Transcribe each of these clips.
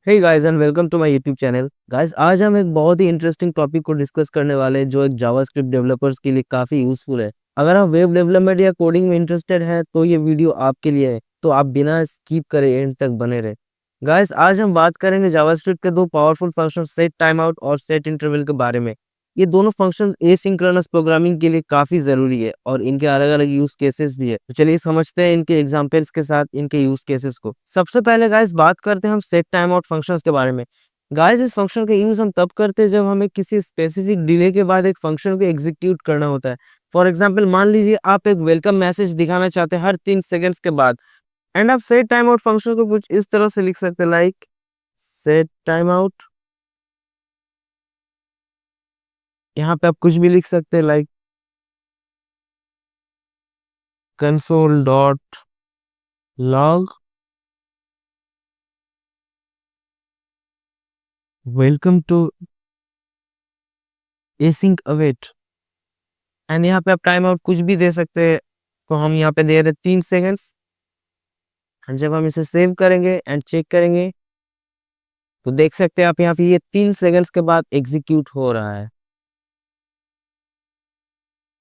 Hey guys and welcome to my YouTube channel. Guys आज हम एक बहुत ही इंटरेस्टिंग टॉपिक को डिस्कस करने वाले हैं जो एक जावास्क्रिप्ट डेवलपर्स के लिए काफी यूजफुल है। अगर आप वेब डेवलपमेंट या कोडिंग में इंटरेस्टेड है तो ये वीडियो आपके लिए है, तो आप बिना स्किप करे एंड तक बने रहे। गाइस आज हम बात करेंगे जावास्क्रिप्ट के दो powerful function set time out और सेट इंटरवल के बारे में। ये दोनों फंक्शन एसिंक्रोनस प्रोग्रामिंग के लिए काफी जरूरी है और इनके अलग अलग यूज केसेस भी है। तो चलिए समझते हैं इनके एग्जांपल्स के साथ इनके यूज केसेस को। सबसे पहले गाइस बात करते हैं हम सेट टाइम आउट फंक्शंस के बारे में। गाइस इस फंक्शन का यूज हम तब करते हैं जब हमें किसी स्पेसिफिक डिले के बाद एक फंक्शन को एग्जीक्यूट करना होता है। फॉर एग्जाम्पल मान लीजिए आप एक वेलकम मैसेज दिखाना चाहते हैं हर 3 सेकेंड्स के बाद, एंड आप सेट टाइम आउट फंक्शन को कुछ इस तरह से लिख सकते हैं, लाइक सेट टाइम आउट। यहाँ पे आप कुछ भी लिख सकते हैं, like console dot log welcome to async await. And यहाँ पे आप टाइम आउट कुछ भी दे सकते हैं, तो हम यहाँ पे दे रहे 3 सेकेंड्स। जब हम इसे सेव करेंगे एंड चेक करेंगे तो देख सकते हैं आप यहाँ पे ये 3 सेकेंड्स के बाद एग्जीक्यूट हो रहा है।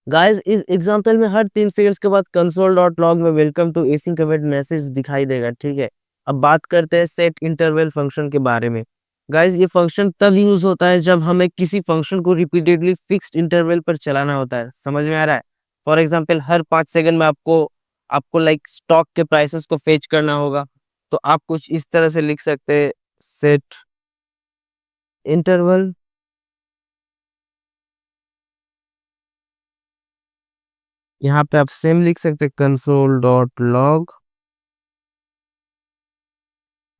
गाइस इस एग्जांपल में हर 3 सेकेंड्स के बाद कंसोल डॉट लॉग में welcome to async await message दिखाई देगा। ठीक है, अब बात करते हैं सेट इंटरवल फंक्शन के बारे में। गाइस ये फंक्शन तब यूज होता है जब हमें किसी फंक्शन को रिपीटेडली फिक्स्ड इंटरवल पर चलाना होता है। समझ में आ रहा है? फॉर एग्जांपल हर 5 सेकंड में आपको आपको लाइक स्टॉक के प्राइसेस को फेच करना होगा, तो आप कुछ इस तरह से लिख सकते हैं, सेट इंटरवल। यहाँ पे आप सेम लिख सकते हैं, console dot log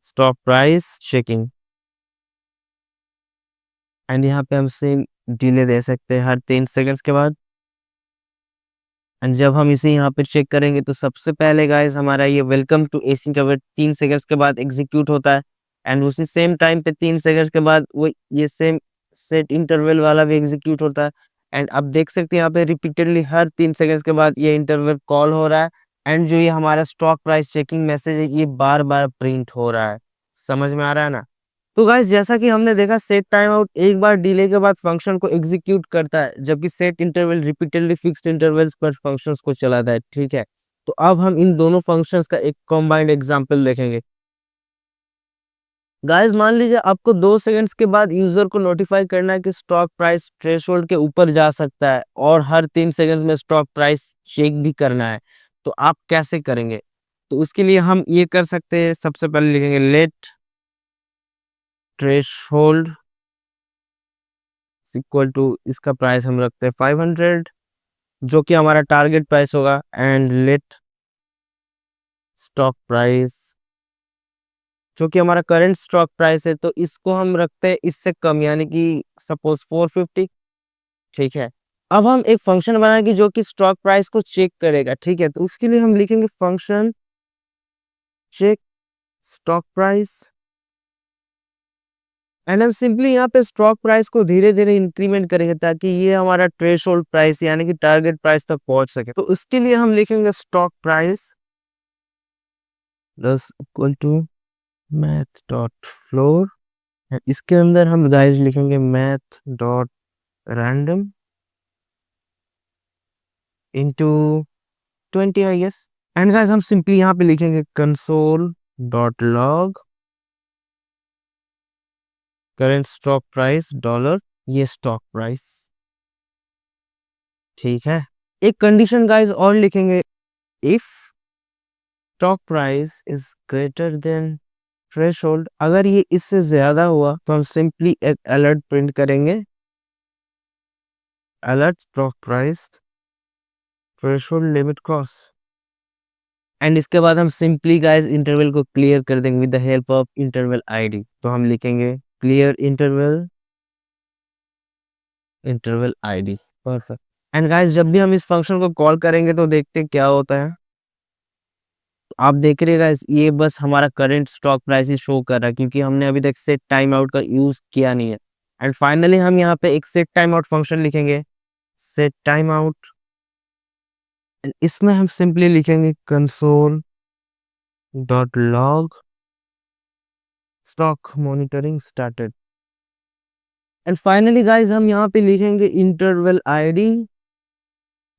stock price checking. And यहाँ पे हम सेम डिले दे सकते हैं हर 3 सेकंड्स के बाद। एंड जब हम इसे यहाँ पे चेक करेंगे तो सबसे पहले गाइस हमारा ये welcome to async await 3 seconds के बाद एग्जीक्यूट होता है। एंड उसी सेम टाइम पे 3 सेकंड्स के बाद वो ये सेम सेट इंटरवल वाला भी एग्जीक्यूट होता है। एंड अब देख सकते हैं यहाँ पे रिपीटेडली हर 3 सेकंड्स के बाद ये इंटरवल कॉल हो रहा है। एंड जो ये हमारा स्टॉक प्राइस चेकिंग मैसेज है ये बार बार प्रिंट हो रहा है। समझ में आ रहा है ना? तो गाइस जैसा कि हमने देखा सेट टाइम आउट एक बार डिले के बाद फंक्शन को एग्जीक्यूट करता है, जबकि set interval repeatedly fixed intervals पर फंक्शंस को चलाता है। ठीक है, तो अब हम इन दोनों फंक्शंस का एक कॉम्बाइंड एग्जांपल देखेंगे। गाइस मान लीजिए आपको 2 सेकंड्स के बाद यूजर को नोटिफाई करना है कि स्टॉक प्राइस थ्रेशोल्ड के ऊपर जा सकता है और हर 3 सेकंड्स में स्टॉक प्राइस चेक भी करना है, तो आप कैसे करेंगे? तो उसके लिए हम ये कर सकते हैं, सबसे पहले लिखेंगे लेट थ्रेशोल्ड इक्वल टू, इसका प्राइस हम रखते हैं 500 जो कि हमारा टारगेट प्राइस होगा। एंड लेट स्टॉक प्राइस जो कि हमारा करंट स्टॉक प्राइस है, तो इसको हम रखते हैं इससे कम, यानी कि सपोज 450। ठीक है, अब हम एक फंक्शन बनाएंगे जो कि स्टॉक प्राइस को चेक करेगा। ठीक है, तो उसके लिए हम लिखेंगे function check stock price. And हम सिंपली यहाँ पे स्टॉक प्राइस को धीरे धीरे इंक्रीमेंट करेंगे ताकि ये हमारा थ्रेशोल्ड प्राइस यानी कि टारगेट प्राइस तक पहुंच सके। तो उसके लिए हम लिखेंगे stock price plus equal to math dot floor. इसके अंदर हम गाइस लिखेंगे math dot random into 20 I guess. And guys हम सिंपली यहाँ पे लिखेंगे console dot log current stock price dollar, ये स्टॉक प्राइस। ठीक है, एक कंडीशन गाइस और लिखेंगे, if stock price is greater than threshold. अगर ये इससे ज्यादा हुआ तो हम सिंपली एक अलर्ट प्रिंट करेंगे, alert stock price threshold limit cross. And इसके बाद हम सिंपली गाइस इंटरवल को क्लियर कर देंगे with the help of interval ID. तो हम लिखेंगे clear interval interval ID. Perfect. And guys जब भी हम इस फंक्शन को कॉल करेंगे तो देखते हैं क्या होता है। आप देख रहे गाइस ये बस हमारा करंट स्टॉक प्राइस ही शो कर रहा है क्योंकि हमने अभी तक सेट टाइम आउट का यूज किया नहीं है। एंड फाइनली हम यहाँ पे एक सेट टाइम आउट फंक्शन लिखेंगे, सेट टाइम आउट। इसमें हम सिंपली लिखेंगे console dot log stock monitoring started. And finally guys हम यहाँ पे लिखेंगे interval ID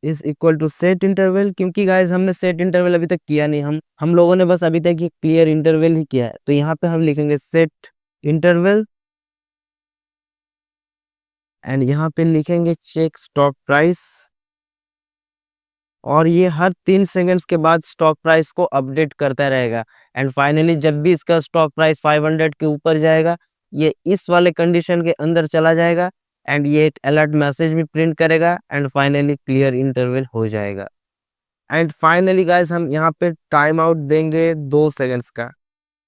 is equal to set interval, क्योंकि गाइज हमने सेट इंटरवल अभी तक किया नहीं, हम लोगों ने बस अभी तक ये क्लियर इंटरवल ही किया है। तो यहाँ पे हम लिखेंगे सेट इंटरवल एंड यहाँ पे लिखेंगे चेक स्टॉक प्राइस, और ये हर 3 सेकंड्स के बाद स्टॉक प्राइस को अपडेट करता रहेगा। एंड फाइनली जब भी इसका स्टॉक प्राइस 500 के ऊपर जाएगा, ये इस वाले कंडीशन के अंदर चला जाएगा एंड ये एक अलर्ट मैसेज भी प्रिंट करेगा एंड फाइनली क्लियर इंटरवल हो जाएगा। एंड फाइनली गाइस हम यहाँ पे टाइम आउट देंगे 2 सेकंड्स का।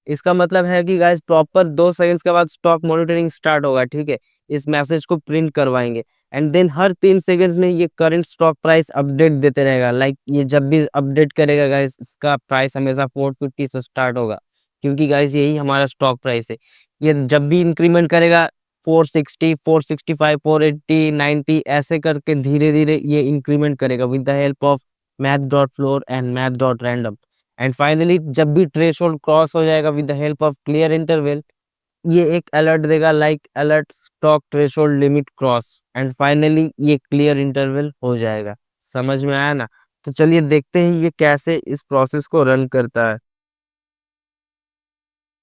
इसका मतलब है कि गाइस प्रॉपर 2 सेकंड्स के बाद स्टॉक मॉनिटरिंग स्टार्ट होगा, ठीक है। इस मैसेज को प्रिंट करवाएंगे एंड देन हर 3 सेकंड्स में ये करंट स्टॉक प्राइस अपडेट देते रहेगा। लाइक ये जब भी अपडेट करेगा गाइस, इसका प्राइस हमेशा 450 से स्टार्ट होगा, क्योंकि गाइस यही हमारा स्टॉक प्राइस है। ये जब भी इंक्रीमेंट करेगा 460, 465, 480, 90 ऐसे करके धीरे धीरे ये इंक्रीमेंट करेगा with the help of math.floor and math.random। And finally जब भी थ्रेशोल्ड क्रॉस हो जाएगा with the help of clear interval, ये एक अलर्ट देगा like alert stock threshold limit cross and finally ये क्लियर इंटरवल हो जाएगा। समझ में आया ना? तो चलिए देखते हैं ये कैसे इस प्रोसेस को रन करता है।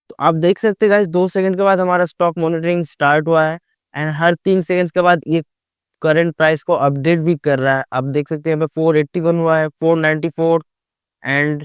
तो आप देख सकते हैं गाइस 2 सेकंड के बाद हमारा स्टॉक मॉनिटरिंग स्टार्ट हुआ है एंड हर 3 सेकंड्स के बाद ये करंट प्राइस को अपडेट भी कर रहा है। आप देख सकते हैं यहाँ पे 481 हुआ है, 494 एंड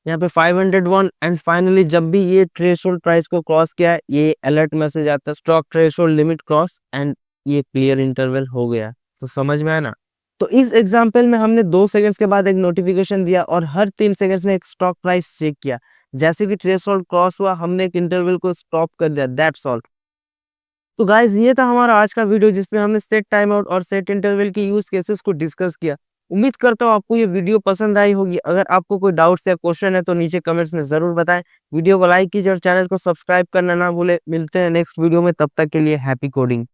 यहाँ पे 501 एंड फाइनली जब भी ये थ्रेशोल्ड प्राइस को क्रॉस किया है, ये अलर्ट मैसेज आता है stock threshold limit cross and ये क्लियर इंटरवल हो गया। तो समझ में आया ना? तो इस एग्जांपल में हमने 2 सेकंड्स के बाद एक नोटिफिकेशन दिया और हर 3 सेकंड्स में एक स्टॉक प्राइस चेक किया। जैसे कि थ्रेशोल्ड क्रॉस हुआ, हमने एक इंटरवल को स्टॉप कर दिया, दैट्स ऑल। तो गाइज ये था हमारा आज का वीडियो जिसमें हमने सेट टाइम आउट और सेट इंटरवल की यूज केसेस को डिस्कस किया। उम्मीद करता हूँ आपको ये वीडियो पसंद आई होगी। अगर आपको कोई डाउट्स या क्वेश्चन है तो नीचे कमेंट्स में जरूर बताएं। वीडियो को लाइक कीजिए और चैनल को सब्सक्राइब करना ना भूले। मिलते हैं नेक्स्ट वीडियो में, तब तक के लिए हैप्पी कोडिंग।